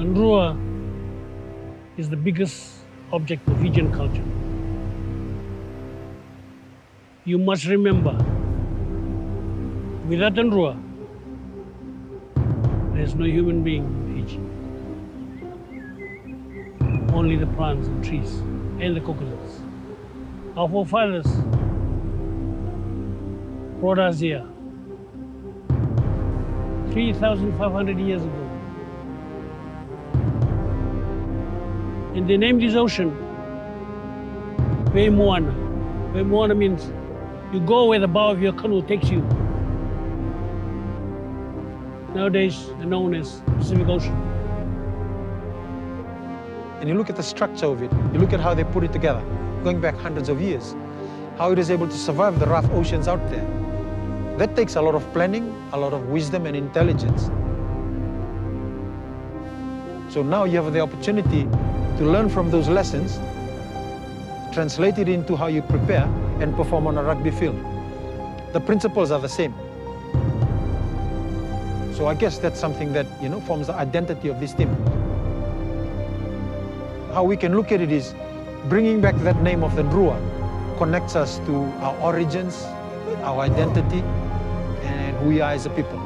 Drua is the biggest object of Fijian culture. You must remember, without Drua, there's no human being in Fiji. Only the plants and trees and the coconuts. Our forefathers brought us here 3,500 years ago. And they named this ocean Moana. Moana means you go where the bow of your canoe takes you. Nowadays, they're known as Pacific Ocean. And you look at the structure of it, you look at how they put it together, going back hundreds of years, how it is able to survive the rough oceans out there. That takes a lot of planning, a lot of wisdom and intelligence. So now you have the opportunity to learn from those lessons, translate it into how you prepare and perform on a rugby field. The principles are the same. So I guess that's something that, forms the identity of this team. How we can look at it is bringing back that name of the Drua connects us to our origins, our identity, and who we are as a people.